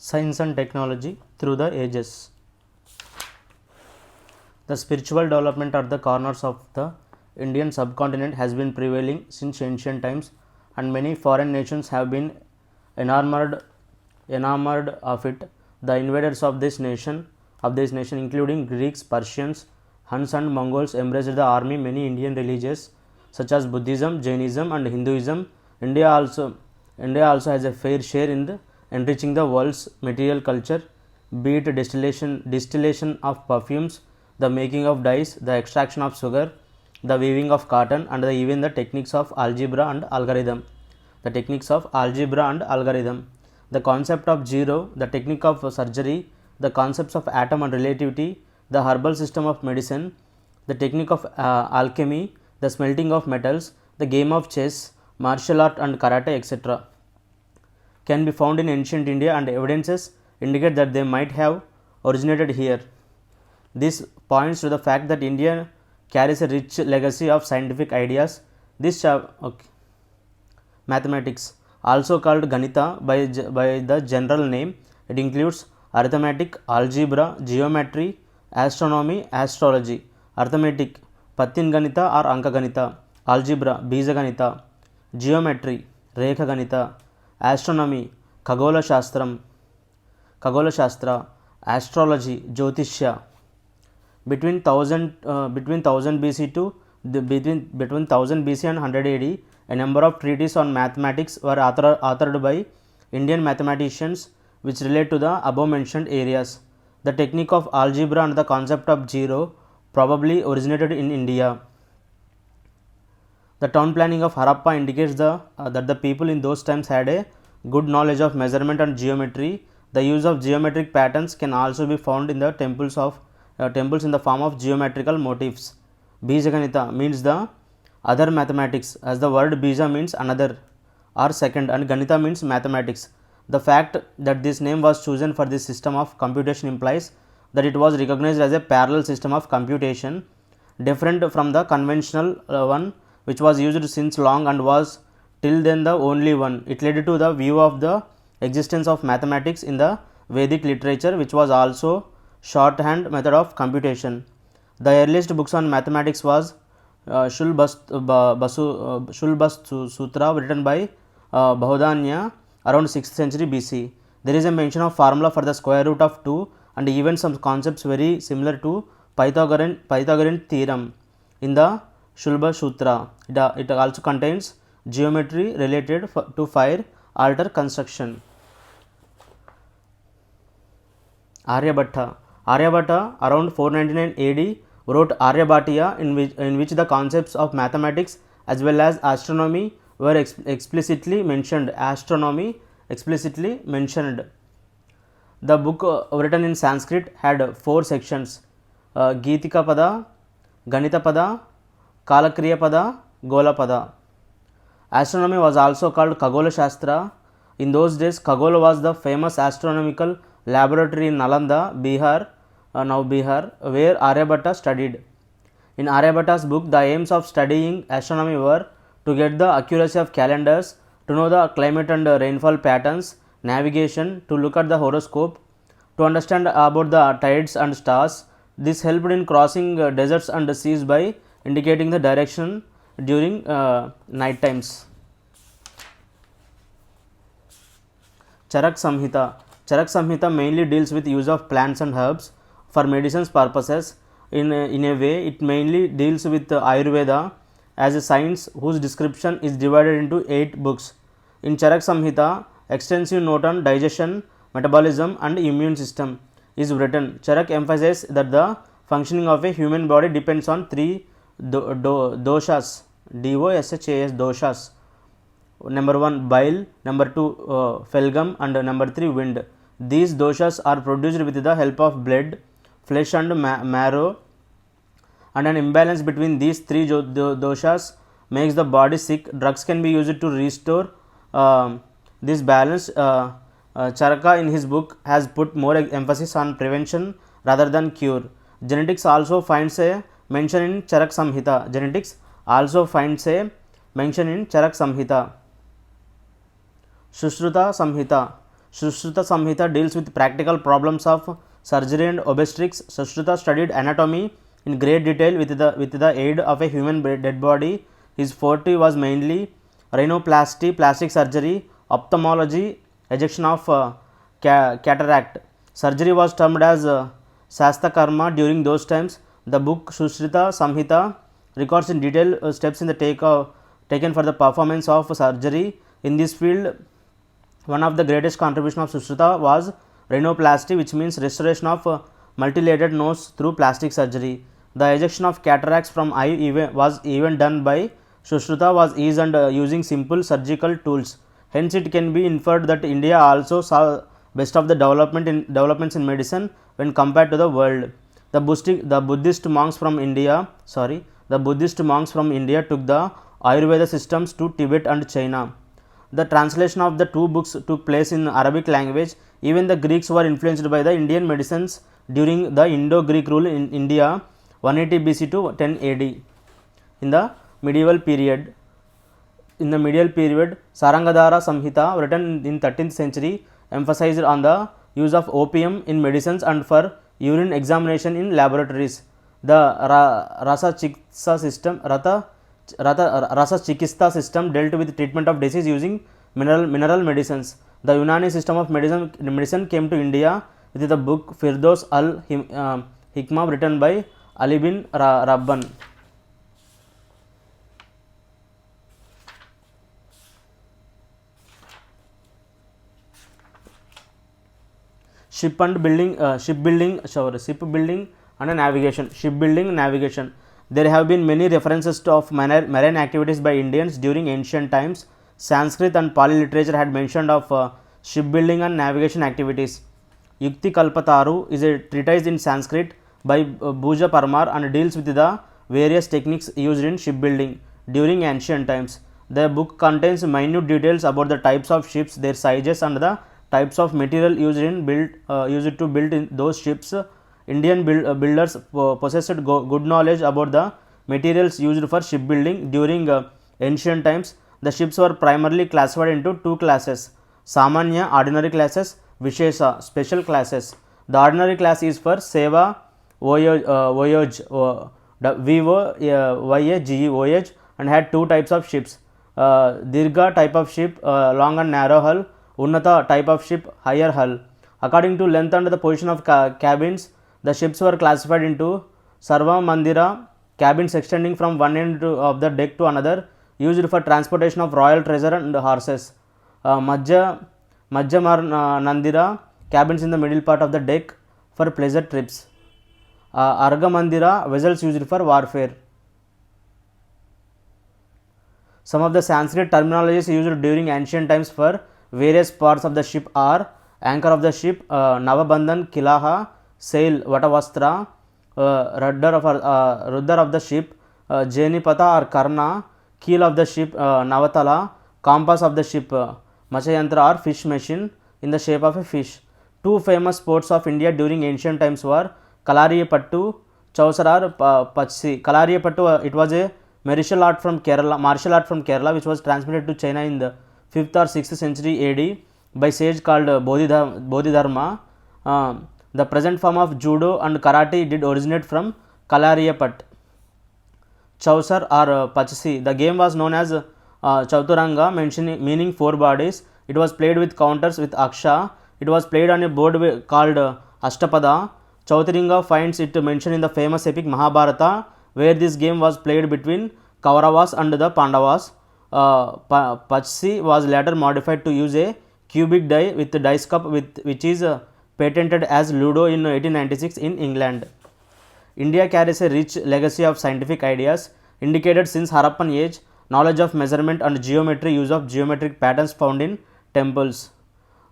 science and technology through the ages. The spiritual development at the corners of the Indian subcontinent has been prevailing since ancient times, and many foreign nations have been enamored of it. The invaders of this nation, including Greeks, Persians, Huns, and Mongols, embraced the army many Indian religions such as Buddhism, Jainism, and Hinduism. India also has a fair share in enriching the world's material culture, be it distillation of perfumes, the making of dyes, the extraction of sugar, the weaving of cotton, and even the techniques of algebra and algorithm. The concept of zero, the technique of surgery, the concepts of atom and relativity, the herbal system of medicine, the technique of alchemy, the smelting of metals, the game of chess, martial art and karate, etc. can be found in ancient India, and evidences indicate that they might have originated here. This points to the fact that India carries a rich legacy of scientific ideas. Mathematics, also called Ganita by the general name, it includes arithmetic, algebra, geometry, astronomy, astrology. Arithmetic, Pattin Ganita or Anka Ganita. Algebra, Bija Ganita. Geometry, Rekha Ganita. Astronomy, Khagola Shastra. Astrology, Jyotishya. Between 1000 BC to between 1000 BC and 100 AD, a number of treatises on mathematics were authored by Indian mathematicians which relate to the above mentioned areas. The technique of algebra and the concept of zero probably originated in India. The town planning of Harappa indicates that the people in those times had a good knowledge of measurement and geometry. The use of geometric patterns can also be found in the temples in the form of geometrical motifs. Bijaganita means the other mathematics, as the word Bija means another or second, and Ganita means mathematics. The fact that this name was chosen for this system of computation implies that it was recognized as a parallel system of computation, different from the conventional one which was used since long and was till then the only one. It led to the view of the existence of mathematics in the Vedic literature, which was also shorthand method of computation. The earliest books on mathematics was Shulbas Sutra, written by Bahodanya around 6th century BC. There is a mention of formula for the square root of 2 and even some concepts very similar to Pythagorean theorem in the Shulba Sutra. It also contains geometry related to fire altar construction. Aryabhatta around 499 AD wrote Aryabhatiya, in which the concepts of mathematics as well as astronomy were explicitly mentioned. The book written in Sanskrit had 4 sections: Geetika Pada, Ganita Pada, Kalakriya Pada, Gola Pada. Astronomy was also called Khagola Shastra. In those days, Khagola was the famous astronomical laboratory in Nalanda, Bihar, where Aryabhatta studied. In Aryabhatta's book, the aims of studying astronomy were to get the accuracy of calendars, to know the climate and rainfall patterns, navigation, to look at the horoscope, to understand about the tides and stars. This helped in crossing deserts and seas by indicating the direction during night times. Charak Samhita mainly deals with use of plants and herbs for medicines purposes. In a way, it mainly deals with Ayurveda as a science whose description is divided into 8 books. In Charak Samhita, extensive note on digestion, metabolism and immune system is written. Charak emphasizes that the functioning of a human body depends on 3 doshas, D-O-S-H-A-S, doshas. Number 1 bile, number 2 phalgam, and number 3 wind. These doshas are produced with the help of blood, flesh and marrow, and an imbalance between these 3 doshas makes the body sick. Drugs can be used to restore this balance. Charaka in his book has put more emphasis on prevention rather than cure. Genetics also finds a mention in Charak Samhita. Sushruta Samhita. Sushruta Samhita deals with practical problems of surgery and obstetrics. Sushruta studied anatomy in great detail with the aid of a human dead body. His forte was mainly rhinoplasty, plastic surgery, ophthalmology, ejection of cataract. Surgery was termed as Shasta Karma during those times. The book Sushruta Samhita records in detail steps in the taken for the performance of surgery. In this field, one of the greatest contributions of Sushruta was rhinoplasty, which means restoration of multilayered nose through plastic surgery. The ejection of cataracts from eye was even done by Sushruta was eased and using simple surgical tools. Hence, it can be inferred that India also saw best of the developments in medicine when compared to the world. The Buddhist monks from India took the Ayurveda systems to Tibet and China. The translation of the two books took place in Arabic language. Even the Greeks were influenced by the Indian medicines during the Indo-Greek rule in India 180 BC to 10 AD. In the medieval period, Sarangadhara Samhita, written in 13th century, emphasized on the use of opium in medicines and for urine examination in laboratories. The Rasa Chikitsa system dealt with treatment of disease using mineral medicines. The Unani system of medicine came to India with the book Firdos al Hikmah, written by Ali bin Rabban. Shipbuilding and navigation. Shipbuilding, navigation. There have been many references of marine activities by Indians during ancient times. Sanskrit and Pali literature had mentioned of shipbuilding and navigation activities. Yukti Kalpataru is a treatise in Sanskrit by Bhuja Parmar and deals with the various techniques used in shipbuilding during ancient times. The book contains minute details about the types of ships, their sizes, and the types of material used to build in those ships. Indian builders possessed good knowledge about the materials used for shipbuilding during ancient times. The ships were primarily classified into two classes: Samanya, ordinary classes; Vishesha, special classes. The ordinary class is for Seva voyage, voyage, and had two types of ships: Dirgha type of ship, long and narrow hull; Unnata type of ship, higher hull. According to length and the position of cabins, the ships were classified into Sarva Mandira, cabins extending from one end of the deck to another, used for transportation of royal treasure and horses. Madhya Nandira, cabins in the middle part of the deck for pleasure trips. Arga Mandira, vessels used for warfare. Some of the Sanskrit terminologies used during ancient times for various parts of the ship are: anchor of the ship, Navabandhan, Kilaha; sail, Vatavastra; rudder of the ship, Jenipata or Karna; keel of the ship, Navatala; compass of the ship, Machayantra or fish machine in the shape of a fish. Two famous sports of India during ancient times were Kalariyapattu, Chausar or Pachsi. Kalariyapattu, it was a martial art from Kerala, which was transmitted to China in the 5th or 6th century AD by sage called Bodhidharma. The present form of judo and karate did originate from Kalariyapat. Chausar or Pachsi. The game was known as Chauturanga, meaning four bodies. It was played with counters with Aksha. It was played on a board called Ashtapada. Chauturanga finds it mentioned in the famous epic Mahabharata, where this game was played between Kauravas and the Pandavas. Pachsi was later modified to use a cubic die with the dice cup, which is patented as Ludo in 1896 in England. India carries a rich legacy of scientific ideas indicated since Harappan age, knowledge of measurement and geometry, use of geometric patterns found in temples.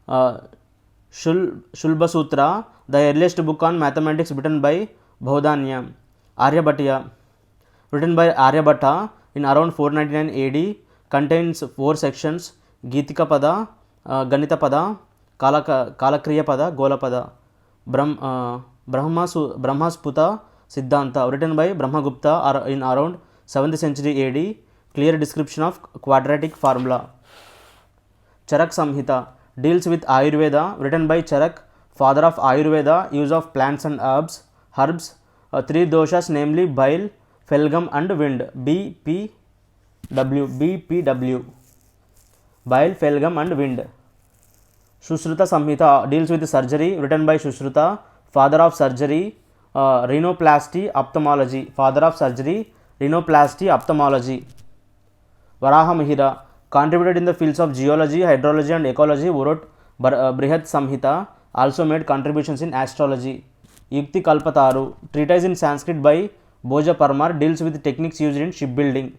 Shulba Sutra, the earliest book on mathematics written by Bhaudanya. Aryabhatiya, written by Aryabhatta in around 499 AD, contains 4 sections: Geetika Pada, Ganita Pada, Kalakriya Pada, Gola Pada. Brahmasputa Siddhanta, written by Brahmagupta in around 7th century AD, clear description of quadratic formula. Charak Samhita, deals with Ayurveda, written by Charak, father of Ayurveda, use of plants and herbs. Three doshas, namely bile, phalgam and wind. BPW. Bile, phalgam and wind. Sushruta Samhita deals with surgery, written by Sushruta, father of surgery, rhinoplasty, ophthalmology. Father of surgery, rhinoplasty, ophthalmology. Varaha Mihira contributed in the fields of geology, hydrology and ecology, who wrote Brihat Samhita, also made contributions in astrology. Yukti Kalpataru, treatise in Sanskrit by Bhoja Parmar, deals with techniques used in shipbuilding.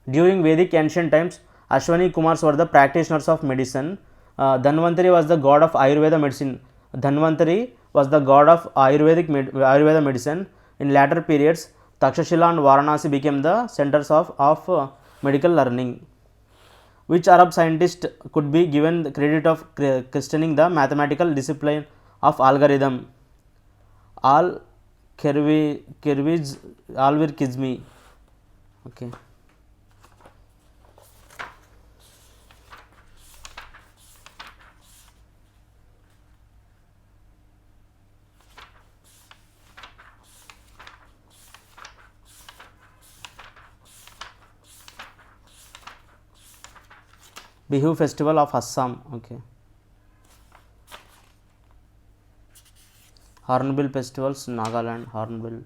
During Vedic ancient times, Ashwani Kumars were the practitioners of medicine. Dhanvantari was the god of Ayurveda medicine. Dhanvantari was the god of Ayurveda medicine. In later periods, Takshashila and Varanasi became the centers of medical learning. Which Arab scientist could be given the credit of christening the mathematical discipline of algorithm? Al-Khwarizmi. Okay. Bihu festival of Assam. Okay. Hornbill festivals, Nagaland, Hornbill.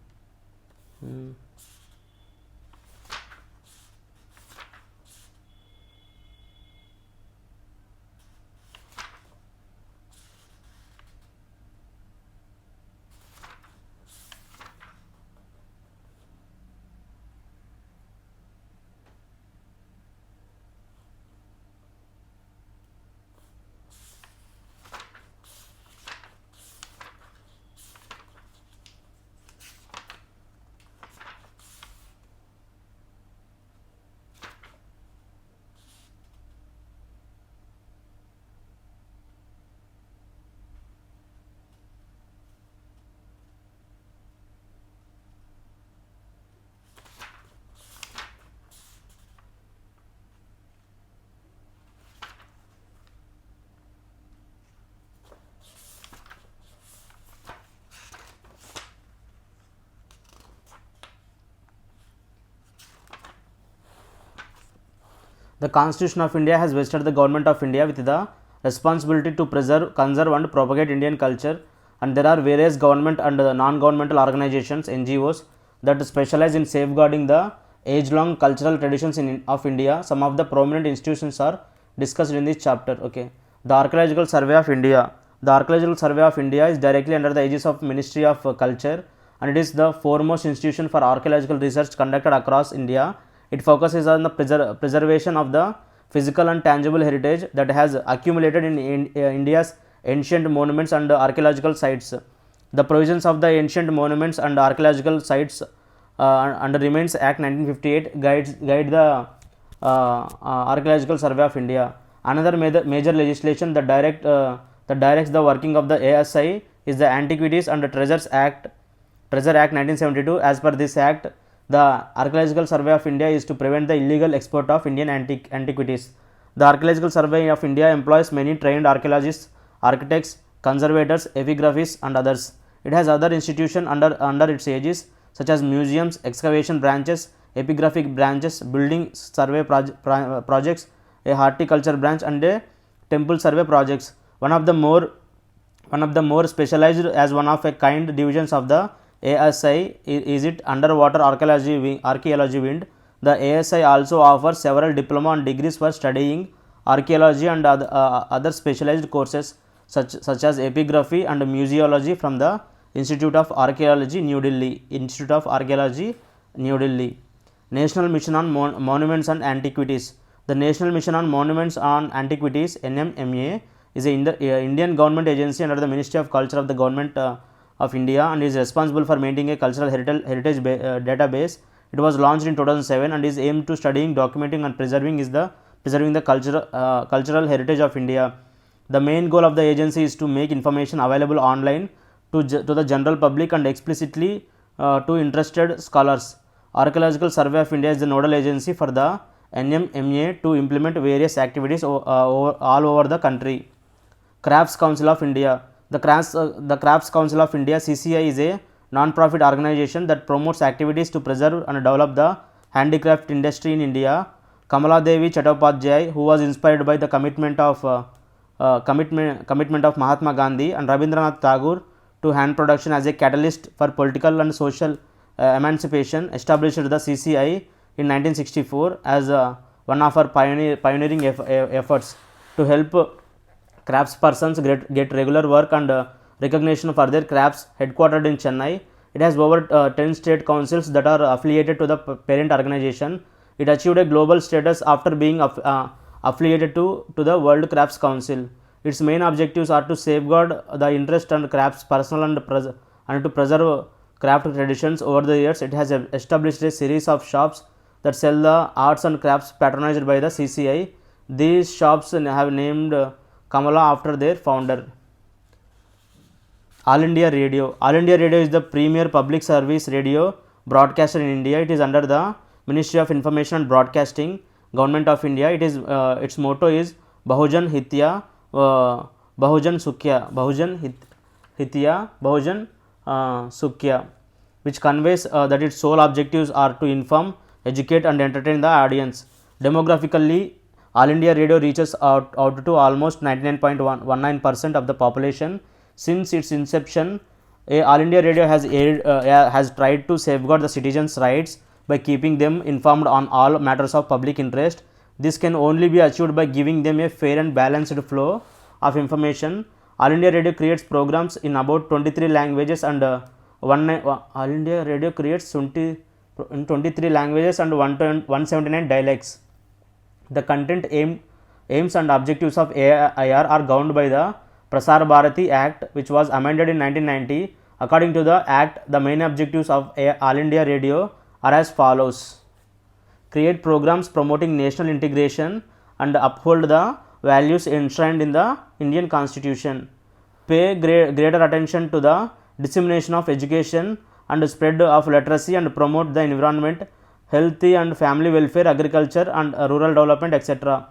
The Constitution of India has vested the Government of India with the responsibility to preserve, conserve and propagate Indian culture, and there are various government and non-governmental organizations, NGOs, that specialize in safeguarding the age-long cultural traditions of India. Some of the prominent institutions are discussed in this chapter. Okay. The Archaeological Survey of India. The Archaeological Survey of India is directly under the aegis of Ministry of Culture, and it is the foremost institution for archaeological research conducted across India. It focuses on the preservation of the physical and tangible heritage that has accumulated in India's ancient monuments and archaeological sites. The provisions of the Ancient Monuments and Archaeological Sites under Remains Act 1958 guide the Archaeological Survey of India. Another major legislation that directs the working of the ASI is the Antiquities and Treasures Act, Treasure Act 1972. As per this act, the Archaeological Survey of India is to prevent the illegal export of Indian antiquities. The Archaeological Survey of India employs many trained archaeologists, architects, conservators, epigraphists and others. It has other institutions under its aegis, such as museums, excavation branches, epigraphic branches, building survey projects, a horticulture branch and a temple survey projects. One of the more specialized as one of a kind divisions of the ASI is it underwater archaeology wing. The ASI also offers several diploma and degrees for studying archaeology and other specialized courses such as epigraphy and museology from the Institute of Archaeology, New Delhi. National Mission on Monuments and Antiquities. The National Mission on Monuments and Antiquities (NMMA) is an Indian government agency under the Ministry of Culture of the Government of India and is responsible for maintaining a cultural heritage database. It was launched in 2007 and is aimed to studying, documenting and preserving the cultural heritage of India. The main goal of the agency is to make information available online to the general public and explicitly to interested scholars. Archaeological Survey of India is the nodal agency for the NMMA to implement various activities all over the country. Crafts Council of India. The Crafts Council of India CCI is a non-profit organization that promotes activities to preserve and develop the handicraft industry in India. Kamala Devi Chattopadhyay, who was inspired by the commitment of Mahatma Gandhi and Rabindranath Tagore to hand production as a catalyst for political and social emancipation, established the CCI in 1964 as one of her pioneering efforts to help craftspersons get regular work and recognition for their crafts. Headquartered in Chennai, it has over 10 state councils that are affiliated to the parent organization. It achieved a global status after being affiliated to the World Crafts Council. Its main objectives are to safeguard the interest and crafts personal and to preserve craft traditions. Over the years, it has established a series of shops that sell the arts and crafts patronized by the CCI. These shops have named Kamala after their founder. All India Radio. All India Radio is the premier public service radio broadcaster in India. It is under the Ministry of Information and Broadcasting, Government of India. It is its motto is Bahujan Hitya, Bahujan Sukhya, Bahujan Hitya, Bahujan Sukhya, which conveys that its sole objectives are to inform, educate and entertain the audience. Demographically, All India Radio reaches out to almost 99.19% of the population. Since its inception, All India Radio has tried to safeguard the citizens' rights by keeping them informed on all matters of public interest. This can only be achieved by giving them a fair and balanced flow of information. All India Radio creates programs in about 23 languages and All India Radio creates 23 languages and 179 dialects. The content aims and objectives of AIR are governed by the Prasar Bharati Act, which was amended in 1990. According to the Act, the main objectives of All India Radio are as follows: create programs promoting national integration and uphold the values enshrined in the Indian Constitution, pay greater attention to the dissemination of education and spread of literacy and promote the environment, healthy and family welfare, agriculture and rural development, etc.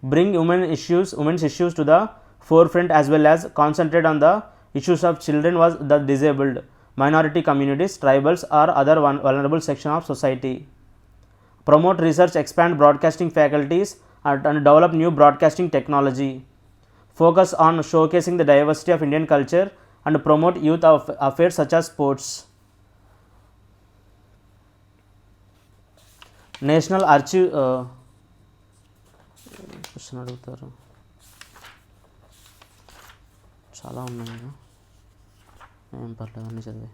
Bring women's issues to the forefront as well as concentrate on the issues of children, the disabled, minority communities, tribals or other vulnerable section of society. Promote research, expand broadcasting faculties and develop new broadcasting technology. Focus on showcasing the diversity of Indian culture and promote youth affairs such as sports. National Archive question అడుగుతారు, చాలా ఉన్నాయి కదా, ఏం పర్లేదు అన్నీ చదివే.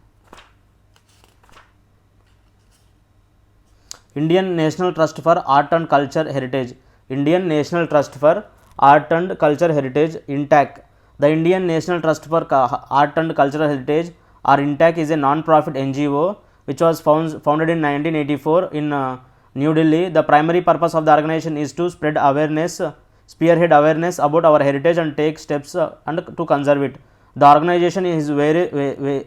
Indian National Trust for Art and Culture Heritage. Indian National Trust for Art and Culture Heritage, INTAC. The Indian National Trust for Art and Cultural Heritage or INTAC is a non-profit NGO which was founded in 1984 in New Delhi. The primary purpose of the organization is to spearhead awareness about our heritage and take steps and to conserve it. The organization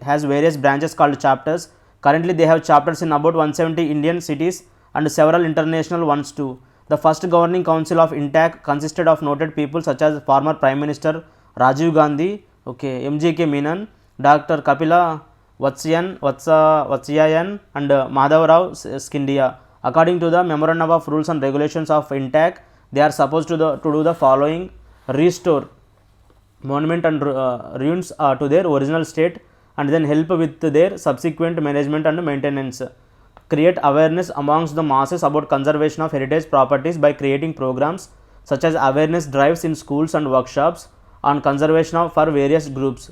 has various branches called chapters. Currently, they have chapters in about 170 Indian cities and several international ones too. The first governing council of INTAC consisted of noted people such as former Prime Minister Rajiv Gandhi, MGK Menon, Dr. Kapila Vatsyayan and Madhavrao Scindia. According to the Memorandum of Rules and Regulations of INTAC, they are supposed to do the following: restore monument and ruins to their original state and then help with their subsequent management and maintenance. Create awareness amongst the masses about conservation of heritage properties by creating programs such as awareness drives in schools and workshops on conservation for various groups.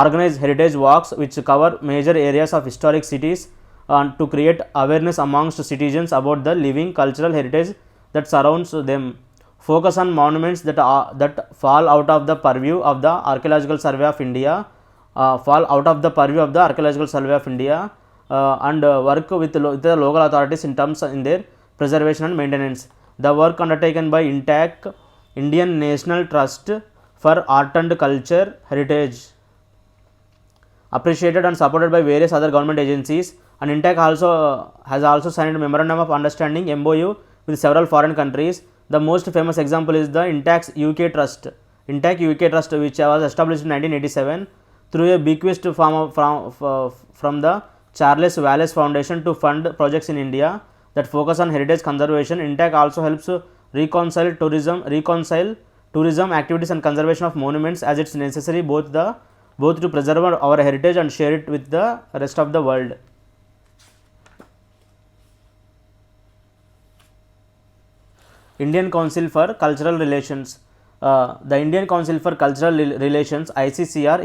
Organize heritage walks which cover major areas of historic cities and to create awareness amongst citizens about the living cultural heritage that surrounds them. Focus on monuments that fall out of the purview of the Archaeological Survey of India, and work with the local authorities in terms in their preservation and maintenance. The work undertaken by INTAC, Indian National Trust for Art and Culture Heritage, appreciated and supported by various other government agencies, and INTAC has also signed a Memorandum of Understanding MOU with several foreign countries. The most famous example is the Intact UK Trust. Intact UK Trust, which was established in 1987 through a bequest from the Charles Wallace Foundation to fund projects in India that focus on heritage conservation. Intact also helps reconcile tourism activities and conservation of monuments, as it's necessary both to preserve our heritage and share it with the rest of the world. Indian Council for Cultural Relations. The Indian Council for Cultural Relations (ICCR)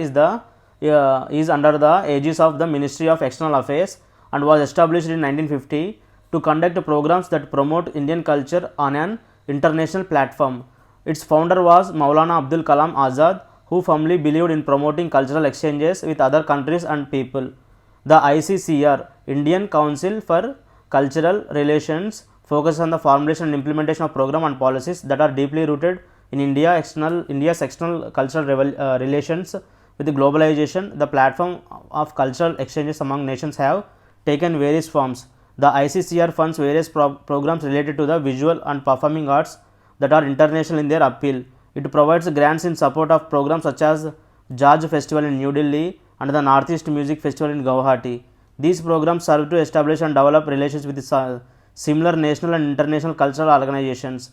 is under the aegis of the Ministry of External Affairs and was established in 1950 to conduct programs that promote Indian culture on an international platform. Its founder was Maulana Abdul Kalam Azad, who firmly believed in promoting cultural exchanges with other countries and people. The ICCR, Indian Council for Cultural Relations, focuses on the formulation and implementation of programs and policies that are deeply rooted in India's external cultural relations. With globalization, the platform of cultural exchanges among nations have taken various forms. The ICCR funds various programs related to the visual and performing arts that are international in their appeal. It provides grants in support of programs such as Jazz Festival in New Delhi and the Northeast Music Festival in Guwahati. These programs serve to establish and develop relations with similar national and international cultural organizations.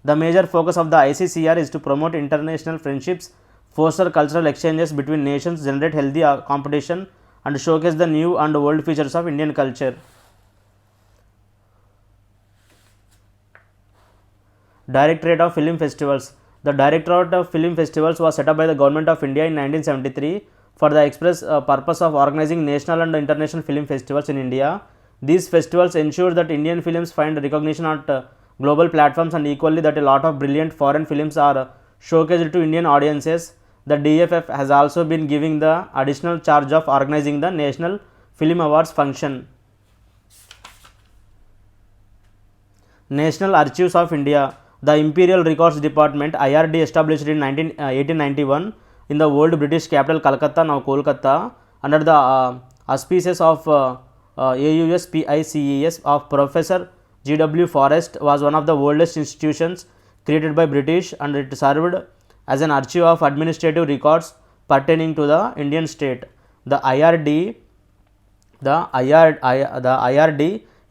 The major focus of the ICCR is to promote international friendships, foster cultural exchanges between nations, generate healthy competition, and showcase the new and old features of Indian culture. Directorate of Film Festivals. The Directorate of Film Festivals was set up by the Government of India in 1973 for the express purpose of organizing national and international film festivals in India. These festivals ensure that Indian films find recognition at global platforms, and equally that a lot of brilliant foreign films are showcased to Indian audiences. The DFF has also been giving the additional charge of organizing the National Film Awards function. National Archives of India. The Imperial Records Department (IRD), established in 1891 in the old British capital Calcutta, now Kolkata, under the auspices of AUSPICES of Professor G.W. Forrest, was one of the oldest institutions created by British, and it served as an archive of administrative records pertaining to the Indian state. The IRD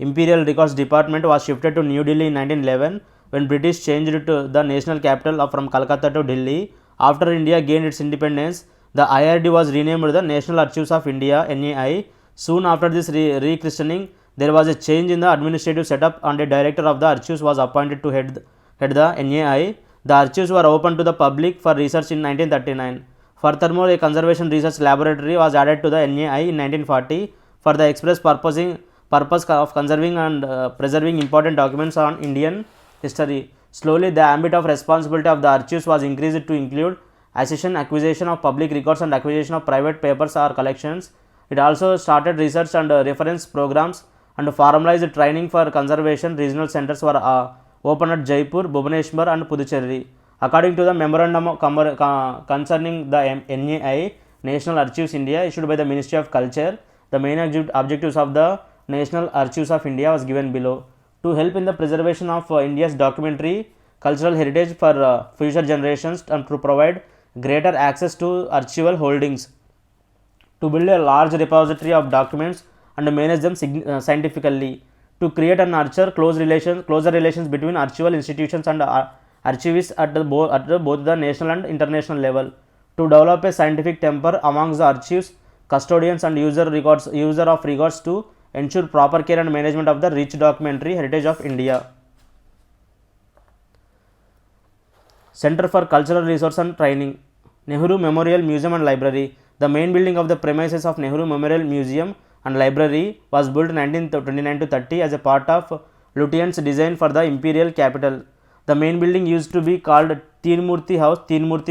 Imperial Records Department was shifted to New Delhi in 1911 when British changed to the national capital from Calcutta to Delhi. After India gained its independence, the IRD was renamed the National Archives of India (NAI). Soon after this rechristening, there was a change in the administrative setup, and a director of the archives was appointed to head the NAI. The archives were open to the public for research in 1939. Furthermore, a conservation research laboratory was added to the NAI in 1940 for the express purpose of conserving and preserving important documents on Indian history. Slowly, the ambit of responsibility of the archives was increased to include accession, acquisition of public records, and acquisition of private papers or collections. It also started research and reference programs and formalized training for conservation. Regional centers were opened at Jaipur, Bhubaneswar, and Puducherry. According to the memorandum concerning the NAI, National Archives India, issued by the Ministry of Culture, the main objectives of the National Archives of India was given below. To help in the preservation of India's documentary cultural heritage for future generations, and to provide greater access to archival holdings, to build a large repository of documents and manage them scientifically, to create and nurture closer relations between archival institutions and archivists at both the national and international level, to develop a scientific temper amongst the archives custodians and user of records, to ensure proper care and management of the rich documentary heritage of India. Center for Cultural Resource and Training. Nehru Memorial Museum and Library. The main building of the premises of Nehru Memorial Museum and Library was built in 1929-30 as a part of Lutyens' design for the imperial capital. The main building used to be called Teenmurti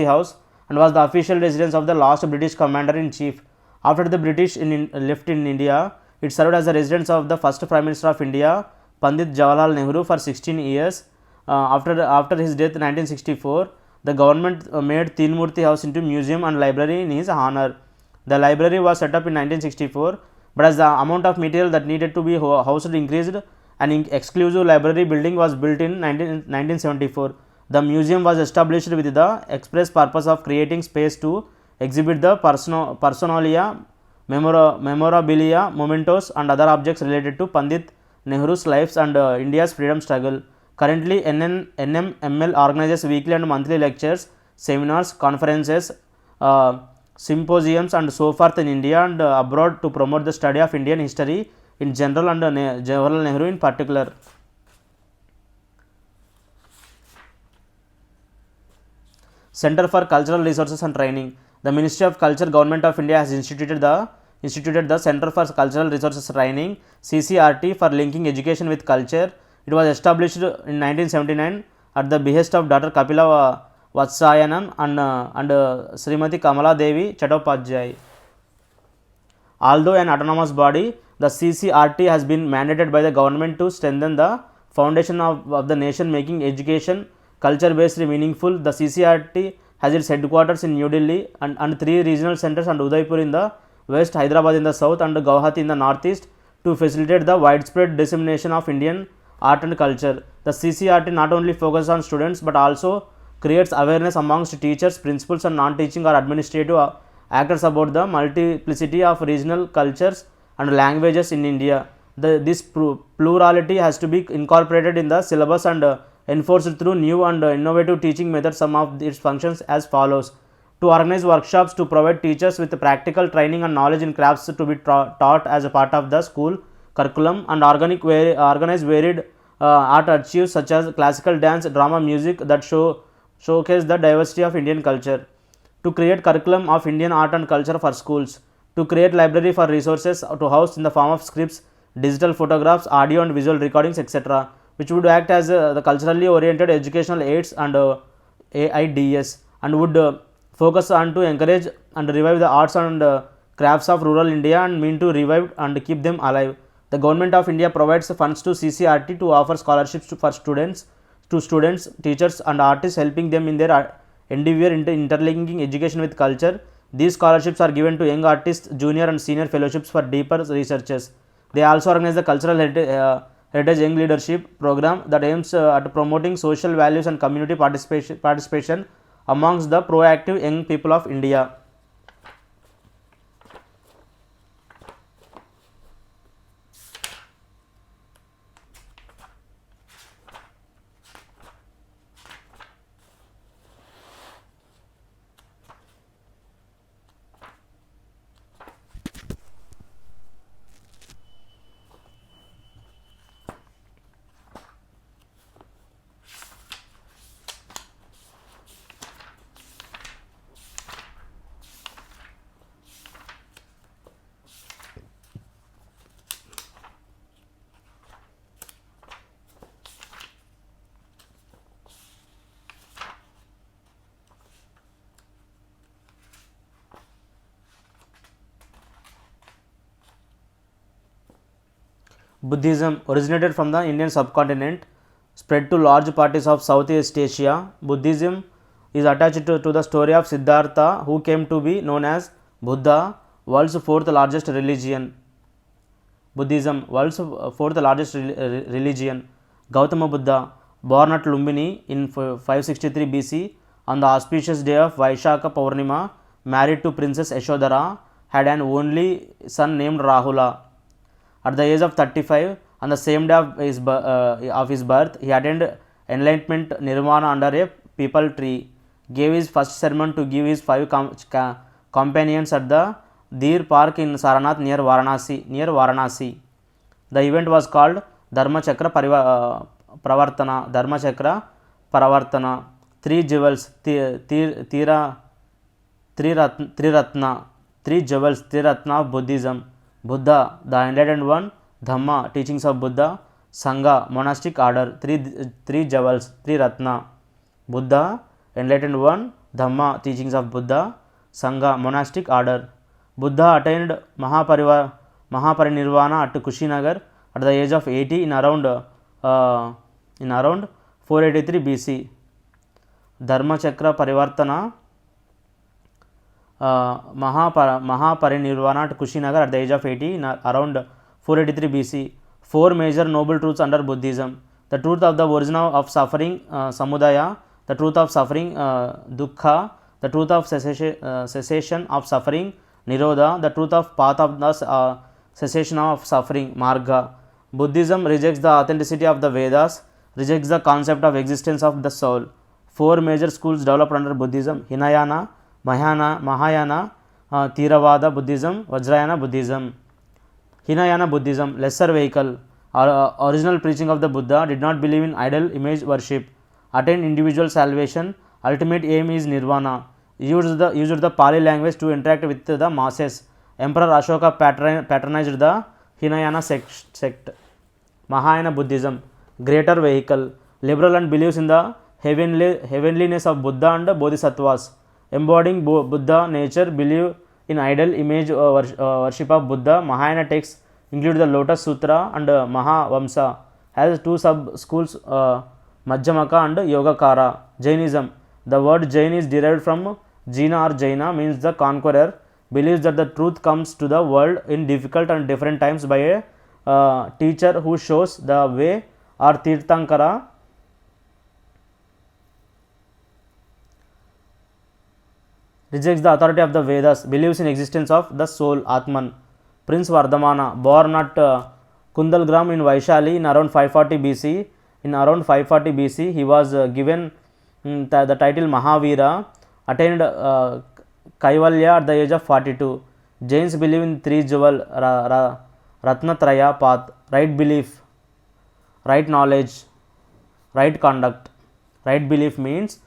House, and was the official residence of the last British Commander-in-Chief. After the British left in India, it served as the residence of the first Prime Minister of India, Pandit Jawaharlal Nehru, for 16 years. After his death in 1964, the government made Teenmurti House into museum and library in his honor. The library was set up in 1964, but as the amount of material that needed to be housed increased, An exclusive library building was built in 1974. The museum was established with the express purpose of creating space to exhibit the personalia, memorabilia, mementos, and other objects related to Pandit Nehru's lives and India's freedom struggle. Currently, NMML organizes weekly and monthly lectures, seminars, conferences, symposiums, and so forth in India and abroad to promote the study of Indian history in general and Jawaharlal Nehru in particular. Center for Cultural Resources and Training. The Ministry of Culture, Government of India has instituted the Center for Cultural Resources Training (CCRT) for linking education with culture. It was established in 1979 at the behest of Dr. Kapila Vatsayanam and Srimati Kamala Devi Chattopadhyay. Although an autonomous body, the CCRT has been mandated by the government to strengthen the foundation of the nation, making education culture based meaningful. The CCRT has its headquarters in New Delhi and 3 regional centers, and Udaipur in the west, Hyderabad in the south, and Guwahati in the northeast, to facilitate the widespread dissemination of Indian art and culture. The CCRT not only focuses on students but also creates awareness amongst teachers, principals, and non-teaching or administrative actors about the multiplicity of regional cultures and languages in India. This plurality has to be incorporated in the syllabus and enforced through new and innovative teaching methods. Some of its functions as follows: to organize workshops to provide teachers with practical training and knowledge in crafts to be taught as a part of the school curriculum, and organize varied art archives such as classical dance, drama, music that showcase the diversity of Indian culture. To create curriculum of Indian art and culture for schools. To create library for resources to house in the form of scripts, digital photographs, audio and visual recordings, etc., which would act as the culturally oriented educational aids and AIDS, and would focus on to encourage and revive the arts and crafts of rural India and mean to revive and keep them alive. The Government of India provides funds to CCRT to offer scholarships for students, teachers, and artists, helping them in their endeavor into interlinking education with culture. These scholarships are given to young artists, junior and senior fellowships for deeper researches. They also organize the Cultural Heritage Young Leadership Program that aims at promoting social values and community participation amongst the proactive young people of India. Buddhism originated from the Indian subcontinent, spread to large parts of Southeast Asia. Buddhism is attached to the story of Siddhartha, who came to be known as Buddha, world's fourth largest religion. Buddhism, world's fourth largest religion. Gautama Buddha, born at Lumbini in 563 BC on the auspicious day of Vaishaka Purnima, married to Princess Yashodhara, had an only son named Rahula. At the age of 35, on the same day of his birth, he attained enlightenment nirvana under a peepal tree, gave his first sermon to give his 5 companions at the Deer Park in Saranath near Varanasi. The event was called Dharmachakra Pravartana. 3 jewels, Triratna of Buddhism. Buddha, the enlightened one; Dhamma, teachings of Buddha; Sangha, monastic order. Three jewels, Triratna. Buddha, enlightened one; Dhamma, teachings of Buddha; Sangha, monastic order. Buddha attained Mahaparinirvana at Kushinagar at the age of 80 in around 483 BC. Dharmachakra Parivartana, Mahaparinirvana at Kushinagar at the age of 80 in around 483 BC. Four major noble truths under Buddhism: the truth of the origin of suffering, samudaya; the truth of suffering, dukkha; the truth of cessation of suffering, nirodha; the truth of path of the cessation of suffering, marga. Buddhism rejects the authenticity of the Vedas, rejects the concept of existence of the soul. Four major schools developed under Buddhism: Hinayana, Mahayana, Theravada Buddhism, Vajrayana Buddhism. Hinayana Buddhism, lesser vehicle. Original preaching of the Buddha did not believe in idol image worship. Attain individual salvation. Ultimate aim is nirvana. Used the Pali language to interact with the masses. Emperor Ashoka patronized the Hinayana sect. Mahayana Buddhism, greater vehicle. Liberal and believes in the heavenliness of Buddha and Bodhisattvas. Embodying Buddha nature, believe in idol image worship of Buddha. Mahayana texts include the Lotus Sutra and Mahavamsa. Has two sub schools, Madhyamaka and Yogacara. Jainism, the word Jain is derived from Jina or Jaina, means the conqueror. Believes that the truth comes to the world in difficult and different times by a teacher who shows the way, or Tirthankara. Rejects the authority of the Vedas, believes in existence of the soul, Atman. Prince Vardhamana, born at Kundalgram in Vaishali in around 540 BC. In around 540 BC, he was given the title Mahavira, attained Kaivalya at the age of 42. Jains believe in three jewel Ratnatraya path: right belief, right knowledge, right conduct. Right belief means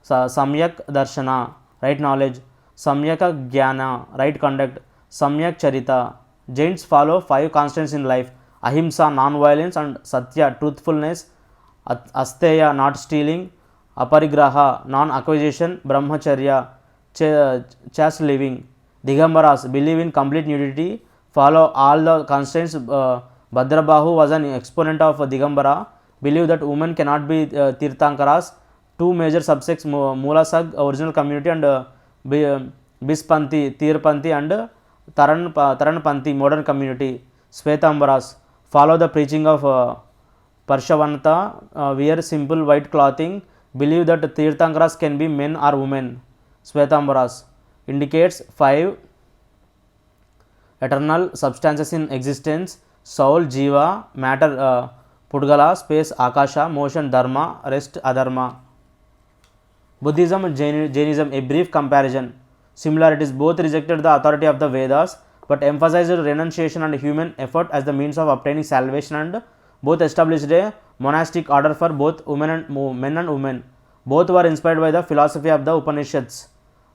Samyak Darshana, right knowledge; Samyaka Jnana, right conduct; Samyak Charita. Jains follow five constants in life: Ahimsa, non-violence, and Satya, truthfulness; Asteya, not stealing; Aparigraha, non-acquisition; Brahmacharya, chaste living. Digambaras believe in complete nudity, follow all the constants. Bhadrabahu was an exponent of Digambara, believe that women cannot be Tirthankaras. Two major subsects, Moolasag, original community, and Bispanthi, Tirpanthi, and Taranpanthi, modern community. Svetambaras follow the preaching of Parshavanata, wear simple white clothing, believe that Tirthankaras can be men or women. Svetambaras indicates five eternal substances in existence: soul, jiva; matter, Pudgala; space, Akasha; motion, dharma; rest, adharma. Buddhism and Jainism, a brief comparison. Similarities: both rejected the authority of the Vedas, but emphasized renunciation and human effort as the means of obtaining salvation, and both established a monastic order for both men and women. Both were inspired by the philosophy of the Upanishads,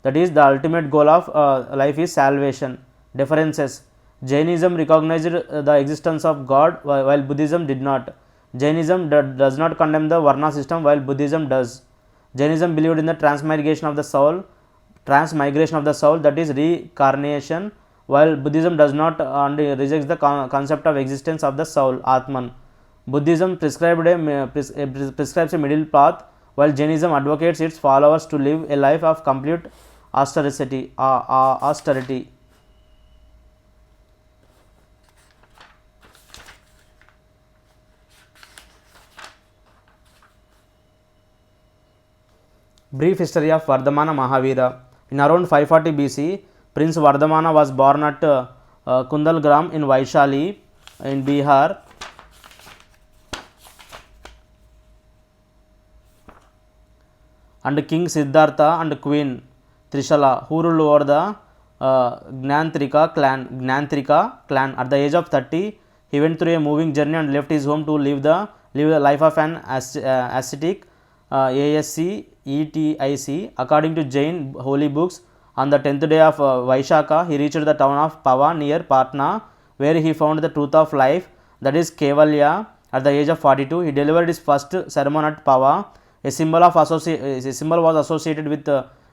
that is, the ultimate goal of life is salvation. Differences: Jainism recognized the existence of God, while Buddhism did not. Jainism does not condemn the Varna system, while Buddhism does. Jainism believed in the transmigration of the soul, that is reincarnation, while Buddhism does not and rejects the concept of existence of the soul, Atman. Buddhism prescribes a middle path, while Jainism advocates its followers to live a life of complete austerity. Brief history of Vardhamana Mahavira. In around 540 BC, Prince Vardhamana was born at Kundalgram in Vaishali in Bihar. And King Siddhartha and Queen Trishala, who ruled over the Gnantrika clan. At the age of 30, he went through a moving journey and left his home to live the life of an ascetic, ASCETIC. According to Jain holy books, on the 10th day of Vaishaka, he reached the town of Pava near Patna, where he found the truth of life, that is Kevalya. At the age of 42, he delivered his first sermon at Pava. A symbol was associated with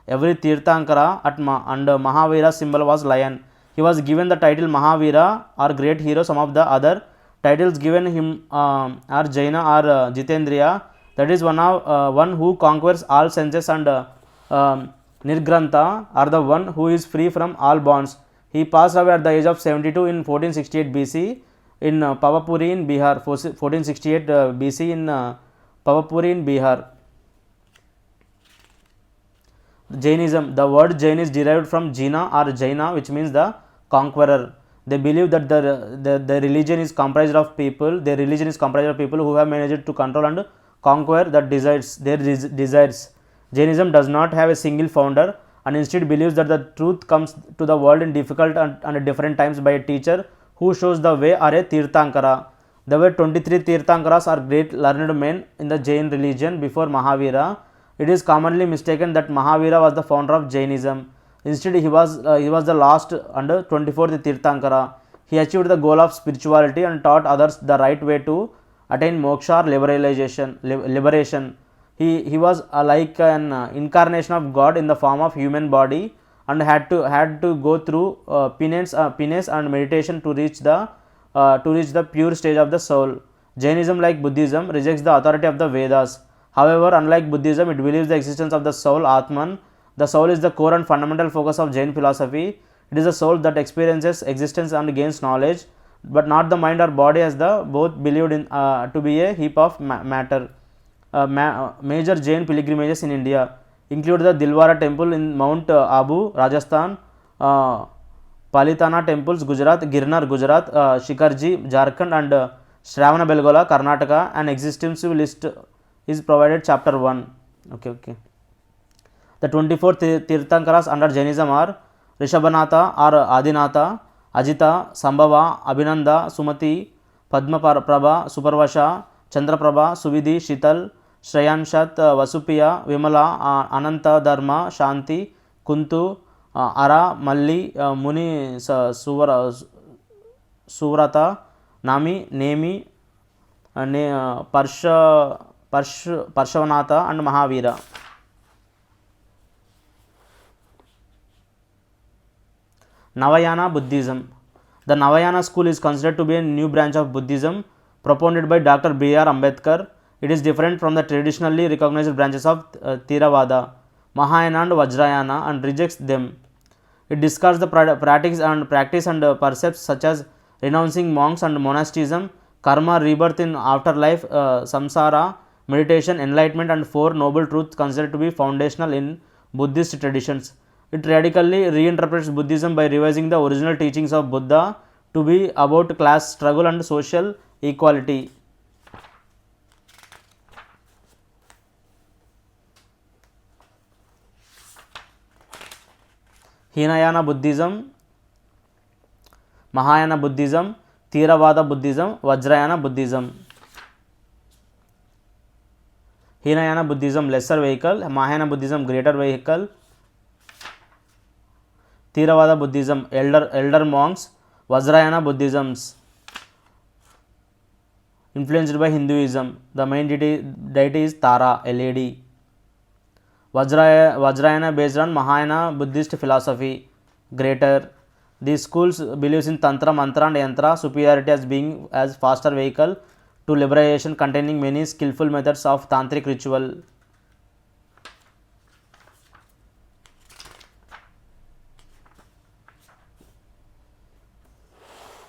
every Tirthankara and Mahavira symbol was lion. He was given the title Mahavira or great hero. Some of the other titles given him are Jaina or Jitendriya, that is one who conquers all senses, and Nirgrantha, or the one who is free from all bonds. He passed away at the age of 72 in 1468 BC. in Pavapuri in Bihar, 1468 BC in Pavapuri in Bihar. Jainism. The word Jain is derived from Jina or Jaina, which means the conqueror. They believe that the religion is comprised of people. Their religion is comprised of people who have managed to control and conquer their desires. Jainism does not have a single founder and instead believes that the truth comes to the world in difficult and different times by a teacher who shows the way, or a Tirthankara. There were 23 Tirthankaras, or great learned men in the Jain religion before Mahavira. It is commonly mistaken that Mahavira was the founder of Jainism. Instead, he was the last and 24th Tirthankara. He achieved the goal of spirituality and taught others the right way to attain moksha or liberation. He was like an incarnation of God in the form of human body, and had to go through penance and meditation to reach the pure stage of the soul. Jainism, like Buddhism, rejects the authority of the Vedas. However, unlike Buddhism, it believes the existence of the soul, Atman. The soul is the core and fundamental focus of Jain philosophy. It is the soul that experiences existence and gains knowledge, but not the mind or body, as the both believed in to be a heap of matter. Major Jain pilgrimages in India include the Dilwara temple in Mount Abu, Rajasthan, Palitana temples, Gujarat, Girnar, Gujarat, Shikarji, Jharkhand, and Shravana Belgola, Karnataka. An extensive list is provided, chapter 1. Okay. The 24 Tirthankaras under Jainism are Rishabhanatha or Adinatha, Ajita, Sambhava, Abhinanda, Sumati, Padma Prabha, Suparvasha, Chandraprabha, Suvidhi, Shital, Shrayanshat, Vasupiya, Vimala, Ananta, Dharma, Shanti, Kuntu, Ara, Malli, Muni, Suvrata, Nami, Nemi, Parshavanatha, and Mahavira. Navayana Buddhism. The Navayana school is considered to be a new branch of Buddhism propounded by Dr. B.R. Ambedkar. It is different from the traditionally recognized branches of Theravada, Mahayana and Vajrayana, and rejects them. It discards the practice and precepts such as renouncing monks and monasticism, karma, rebirth in afterlife, samsara, meditation, enlightenment, and four noble truths considered to be foundational in Buddhist traditions. It radically reinterprets Buddhism by revising the original teachings of Buddha to be about class struggle and social equality. Hinayana Buddhism, Mahayana Buddhism, Theravada Buddhism, Vajrayana Buddhism. Hinayana Buddhism, lesser vehicle; Mahayana Buddhism, greater vehicle; Theravada Buddhism, elder monks; Vajrayana Buddhisms, influenced by Hinduism. The main deity is Tara, LED. Vajrayana based on Mahayana Buddhist philosophy, greater. These schools believes in Tantra, Mantra, and Yantra superiority as being as faster vehicle to liberation, containing many skillful methods of tantric ritual.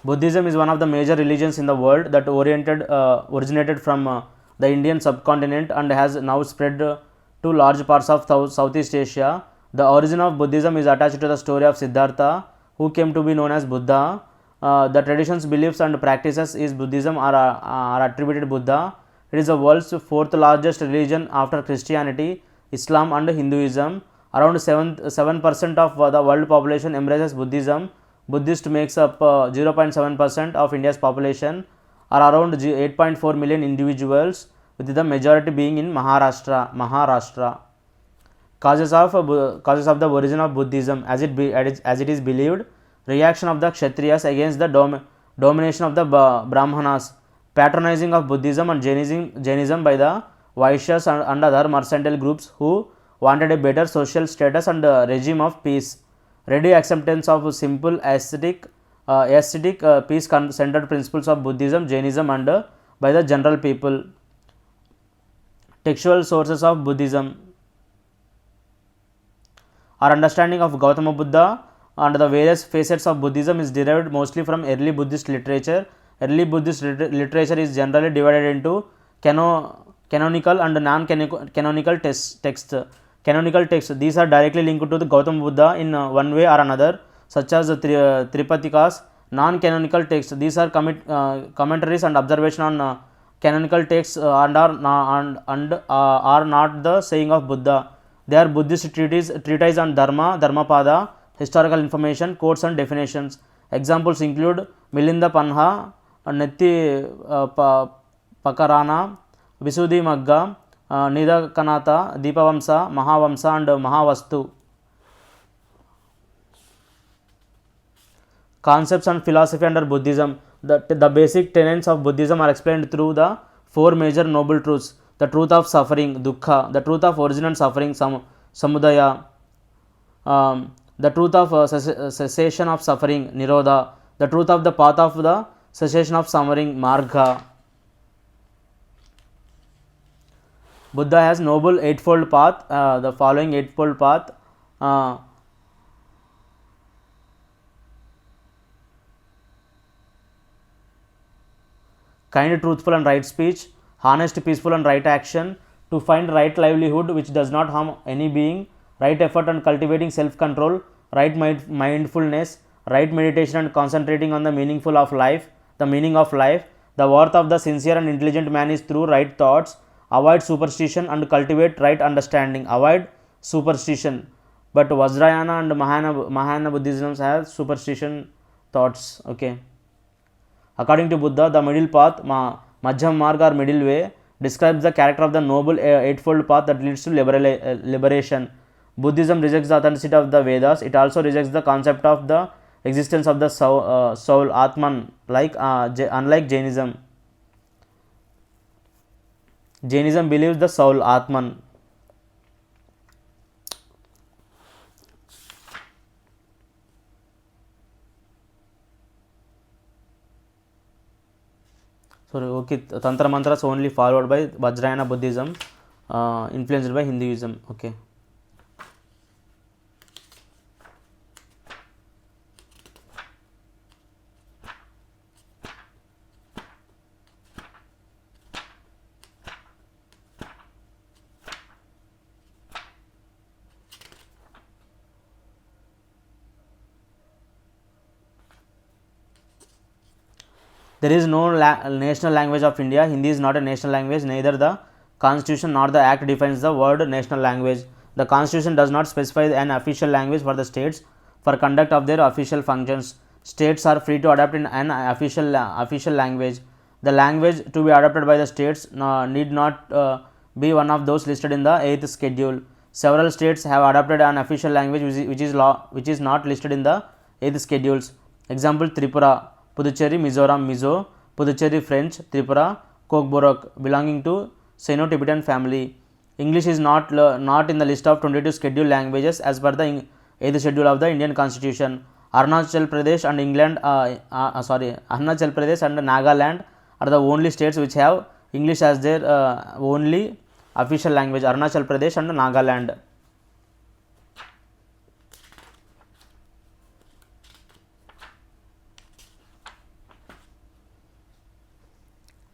Buddhism is one of the major religions in the world that originated from the Indian subcontinent and has now spread to large parts of Southeast Asia. The origin of Buddhism is attached to the story of Siddhartha, who came to be known as Buddha. The traditions, beliefs, and practices is Buddhism are attributed to Buddha. It is the world's fourth largest religion after Christianity, Islam, and Hinduism. Around 7% of the world population embraces Buddhism. Buddhist makes up 0.7% of India's population, or around 8.4 million individuals, with the majority being in Maharashtra. Causes of the origin of Buddhism, as it is believed: reaction of the Kshatriyas against the domination of the Brahmanas, patronizing of Buddhism and Jainism by the Vaishyas and other mercantile groups who wanted a better social status and regime of peace, ready acceptance of simple aesthetic peace-centered principles of Buddhism, Jainism, and by the general people. Textual sources of Buddhism. Our understanding of Gautama Buddha and the various facets of Buddhism is derived mostly from early Buddhist literature Early Buddhist literature is generally divided into canonical and non-canonical texts. Canonical texts, these are directly linked to the Gautama Buddha in one way or another, such as the Tripatikas. Non-canonical texts, these are commentaries and observation on canonical texts are not the saying of Buddha. They are Buddhist treatise on Dharma, Dharmapada, historical information, quotes and definitions. Examples include Milinda Panha, Netti Pakarana, Visuddhi Magga, Nidakanata, Deepavamsa, Mahavamsa and Mahavastu. Concepts and philosophy under Buddhism. The basic tenets of Buddhism are explained through the four major noble truths: the truth of suffering, dukkha; the truth of origin and suffering, samudaya; the truth of cessation of suffering, nirodha; the truth of the path of the cessation of suffering, marga. Buddha has noble eightfold path. The following eightfold path: kind, truthful and right speech; honest, peaceful and right action; to find right livelihood which does not harm any being; right effort and cultivating self-control; right mindfulness; right meditation and concentrating on the meaningful of life, the meaning of life; the worth of the sincere and intelligent man is through right thoughts; avoid superstition and cultivate right understanding; avoid superstition. But Vajrayana and Mahayana Buddhism have superstition thoughts. Okay. According to Buddha, the middle path, Madhyam Marga or middle way, describes the character of the noble eightfold path that leads to liberation. Buddhism rejects the authenticity of the Vedas. It also rejects the concept of the existence of the soul, Atman, unlike Jainism. Jainism believes the soul, Atman. So, okay, Tantra mantras only followed by Vajrayana Buddhism, influenced by Hinduism. Okay. There is no national language of India. Hindi is not a national language. Neither the constitution nor the act defines the word national language. The constitution does not specify an official language for the states for conduct of their official functions. States are free to adopt an official language. The language to be adopted by the states need not be one of those listed in the 8th schedule. Several states have adopted an official language which is not listed in the 8th schedules. Example: Tripura, Puducherry, Mizoram, Mizo, Puducherry French, Tripura, Kokborok, belonging to Sino-Tibetan family. English is not in the list of 22 scheduled languages as per the 8th schedule of the Indian Constitution. Arunachal Pradesh and Arunachal Pradesh and Nagaland are the only states which have English as their only official language. Arunachal Pradesh and Nagaland.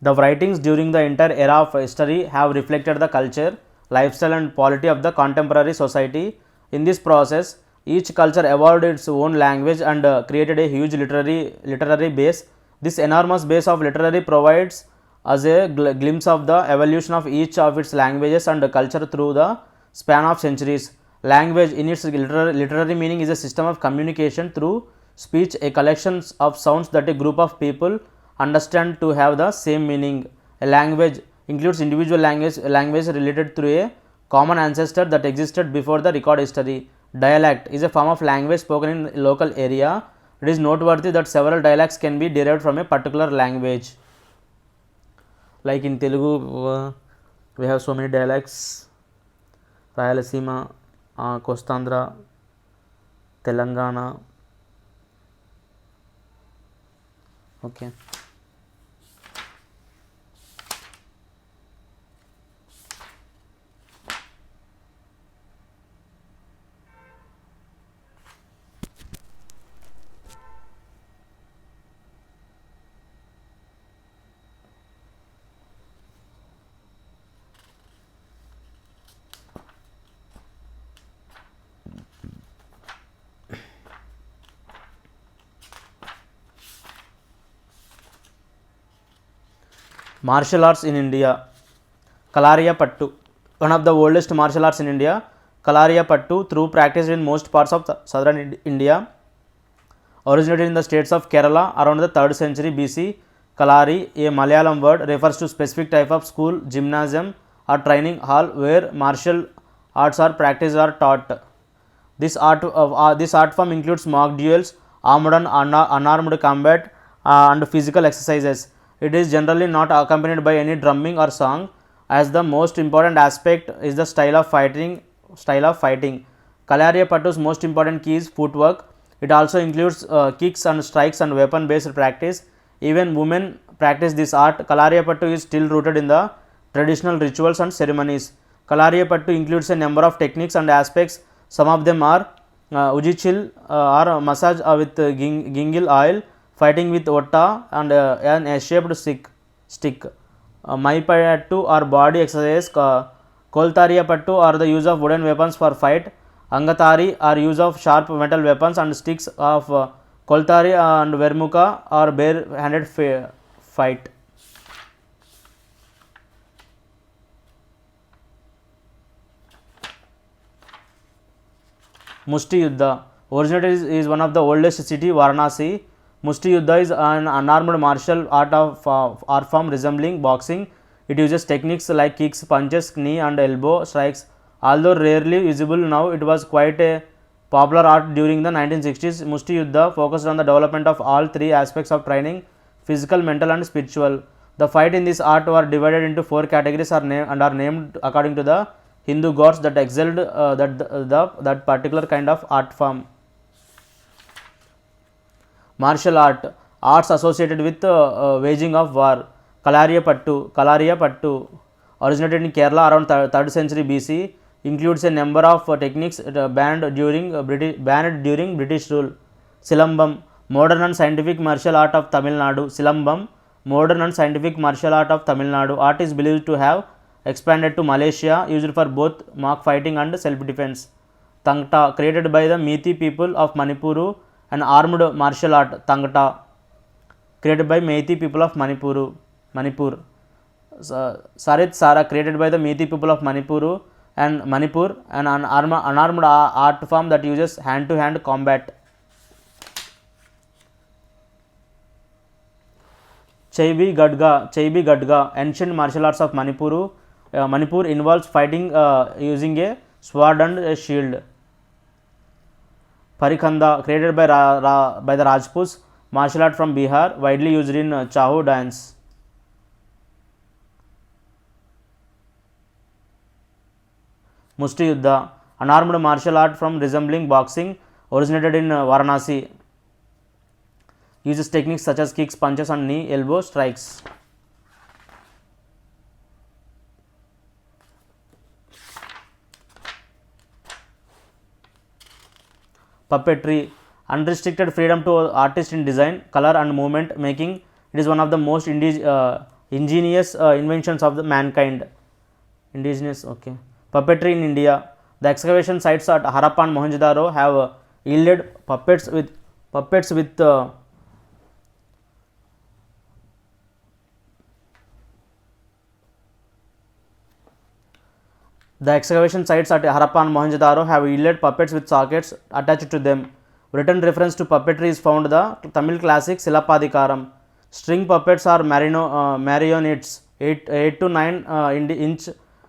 The writings during the entire era of history have reflected the culture, lifestyle and polity of the contemporary society. In this process, each culture evolved its own language and created a huge literary base. This enormous base of literary provides us a glimpse of the evolution of each of its languages and culture through the span of centuries. Language in its literary meaning is a system of communication through speech, a collection of sounds that a group of people understand to have the same meaning. A language includes individual language related through a common ancestor that existed before the record history. Dialect is a form of language spoken in a local area. It is noteworthy that several dialects can be derived from a particular language. Like in Telugu, we have so many dialects: Rayalaseema, Kostandhra, Telangana. Okay. Martial arts in India. Kalariyapattu, one of the oldest martial arts in India. Kalariyapattu, through practiced in most parts of southern India, originated in the states of Kerala around the 3rd century BC. Kalari, a Malayalam word, refers to specific type of school, gymnasium or training hall where martial arts are practiced or taught. This art form includes mock duels, armed and unarmed combat, and physical exercises. It is generally not accompanied by any drumming or song, as the most important aspect is the style of fighting. Kalariyapattu's most important key is footwork. It also includes kicks and strikes and weapon based practice. Even women practice this art. Kalariyapattu is still rooted in the traditional rituals and ceremonies. Kalariyapattu includes a number of techniques and aspects. Some of them are ujichil or massage with gingal oil, fighting with otta and an shaped stick. Maipattu or body exercise. Koltariyapattu are the use of wooden weapons for fight. Angatari are use of sharp metal weapons and sticks of Koltari and Vermuka or bare-handed fight. Mushti Yuddha, originated is one of the oldest city, Varanasi. Mushti Yuddha is an unarmed martial art form resembling boxing. It uses techniques like kicks, punches, knee and elbow strikes. Although rarely visible now, it was quite a popular art during the 1960s. Mushti Yuddha focused on the development of all three aspects of training: physical, mental and spiritual. The fight in this art were divided into 4 categories and are named according to the Hindu gods that excelled that particular kind of art form. Martial arts associated with waging of war. Kalariyapattu, originated in Kerala around 3rd century BC, includes a number of techniques banned during British rule. Silambam, modern and scientific martial art of Tamil Nadu. Silambam, modern and scientific martial art of Tamil Nadu. Art is believed to have expanded to Malaysia, used for both mock fighting and self-defense. Tangta, created by the Meitei people of Manipuru, an armed martial art. Tangta, created by Meitei people of Manipur. Sarit Sara, created by the Meitei people of Manipur, an unarmed art form that uses hand-to-hand combat. Chaibi Gadga, ancient martial arts of Manipur. Manipur involves fighting using a sword and a shield. Parikhanda, created by the Rajputs, martial art from Bihar, widely used in Chahu dance. Mushti Yuddha, unarmed martial art from resembling boxing, originated in Varanasi. Uses techniques such as kicks, punches and knee, elbow strikes. Puppetry, unrestricted freedom to artists in design, color and movement making. It is one of the most ingenious inventions of the mankind. Puppetry in India. The excavation sites at Harappa and Mohenjo-daro have yielded puppets with The excavation sites at Harappa and Mohenjo-daro have yielded puppets with sockets attached to them. Written reference to puppetry is found in the Tamil classic Silappatikaram. String puppets are marionettes, 8 to 9 inch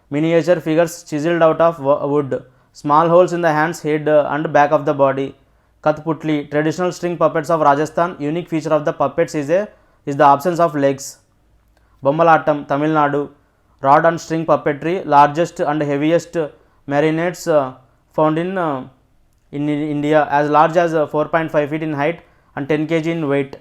miniature figures chiseled out of wood. Small holes in the hands, head and back of the body. Kathputli, traditional string puppets of Rajasthan. Unique feature of the puppets is the absence of legs. Bommalatam, Tamil Nadu. Rod and string puppetry, largest and heaviest marionettes found in India, as large as 4.5 feet in height and 10 kg in weight.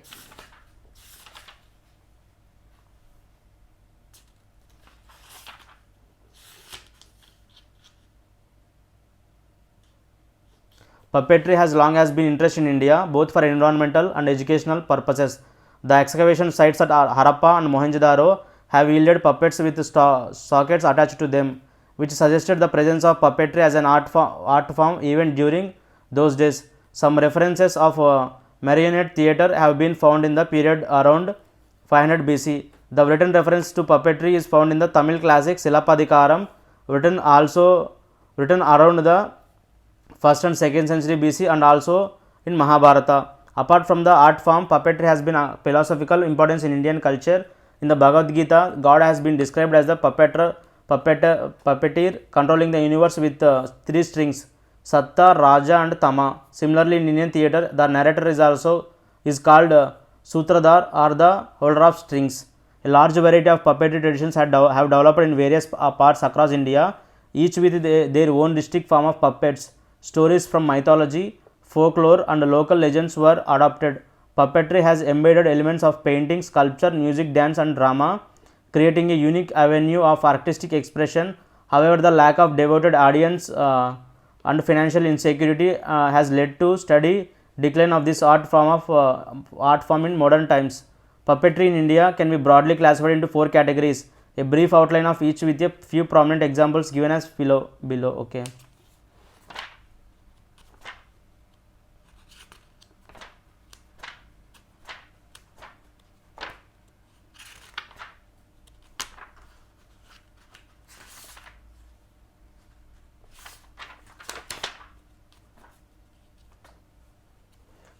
Puppetry has long been interest in India, both for environmental and educational purposes. The excavation sites at Harappa and Mohenjo-daro have yielded puppets with sockets attached to them, which suggested the presence of puppetry as an art form even during those days. Some references of marionette theatre have been found in the period around 500 BC. The written reference to puppetry is found in the Tamil classic Silapadikaram, written around the 1st and 2nd century BC, and also in Mahabharata. Apart from the art form, puppetry has been a philosophical importance in Indian culture. In the Bhagavad Gita, God has been described as the puppeteer controlling the universe with 3 strings: Satta, Raja and Tama. Similarly, in Indian theatre, the narrator is called Sutradhar, or the holder of strings. A large variety of puppetry traditions have developed in various parts across India, each with their own distinct form of puppets. Stories from mythology, folklore and local legends were adopted. Puppetry has embedded elements of painting, sculpture, music, dance and drama, creating a unique avenue of artistic expression. However, the lack of devoted audience and financial insecurity has led to steady decline of this art form in modern times. Puppetry in India can be broadly classified into 4 categories. A brief outline of each with a few prominent examples given as below. Okay.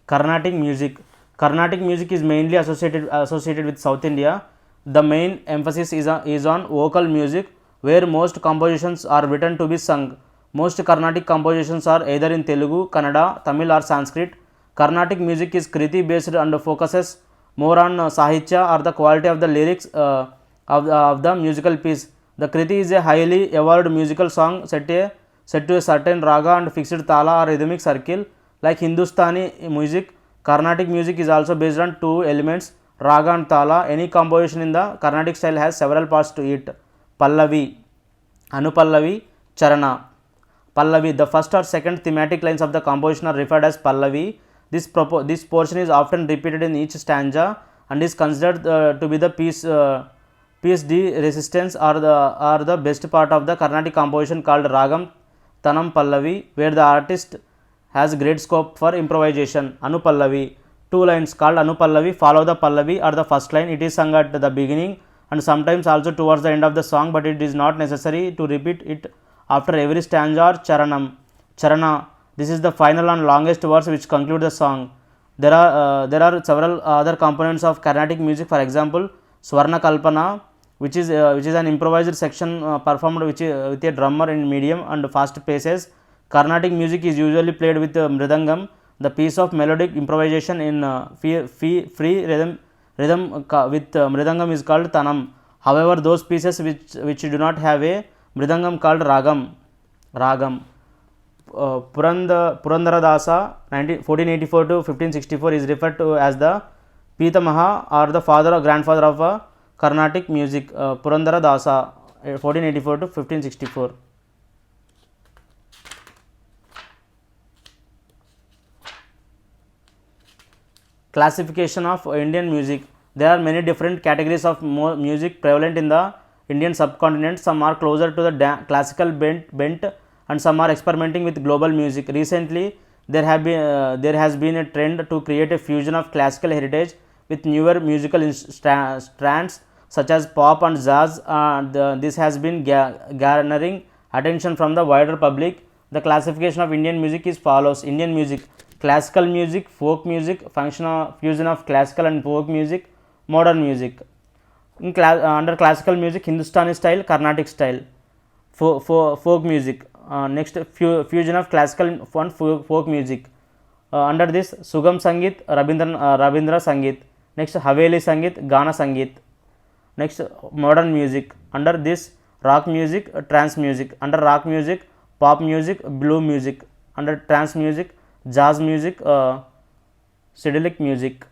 Carnatic music. Carnatic music is mainly associated with South India. The main emphasis is on vocal music, where most compositions are written to be sung. Most Carnatic compositions are either in Telugu, Kannada, Tamil or Sanskrit. Carnatic music is Kriti based and focuses more on Sahitya, or the quality of the lyrics of the musical piece. The Kriti is a highly evolved musical song set to a certain raga and fixed tala or rhythmic circle. Like Hindustani music, Carnatic music is also based on 2 elements, raga and tala. Any composition in the Carnatic style has several parts to it: Pallavi, Anupallavi, Charana. Pallavi, the first or second thematic lines of the composition are referred as Pallavi. This portion is often repeated in each stanza and is considered to be the piece de resistance, or the best part of the Carnatic composition, called Ragam Tanam Pallavi, where the artist has great scope for improvisation. Anupallavi, 2 lines called Anupallavi follow the Pallavi or the first line. It is sung at the beginning and sometimes also towards the end of the song, but it is not necessary to repeat it after every stanza. Or Charana, this is the final and longest verse which conclude the song. There are several other components of Carnatic music. For example, Swarna Kalpana, which is an improvised section performed with a drummer in medium and fast paces. Carnatic music is usually played with mridangam. The piece of melodic improvisation in free rhythm with mridangam is called tanam. However, those pieces which do not have a mridangam called ragam. Purandaradasa 1484 to 1564 is referred to as the Pitamaha, or the father or grandfather of Carnatic music. Purandaradasa 1484 to 1564. Classification of Indian music. There are many different categories of music prevalent in the Indian subcontinent. Some are closer to the classical bent and some are experimenting with global music. Recently, there has been a trend to create a fusion of classical heritage with newer musical strands such as pop and jazz. This has been garnering attention from the wider public. The classification of Indian music is follows. Indian music: classical music, folk music, fusion of classical and folk music, modern music. Under classical music, Hindustani style, Carnatic style. Folk music, next fusion of classical and folk music. Under this, Sugam Sangeet, Rabindra Sangeet. Next, Haveli Sangeet, Gana Sangeet. Next, modern music. Under this, rock music, trance music. Under rock music, pop music, blue music. Under trance music, jazz music, psychedelic music.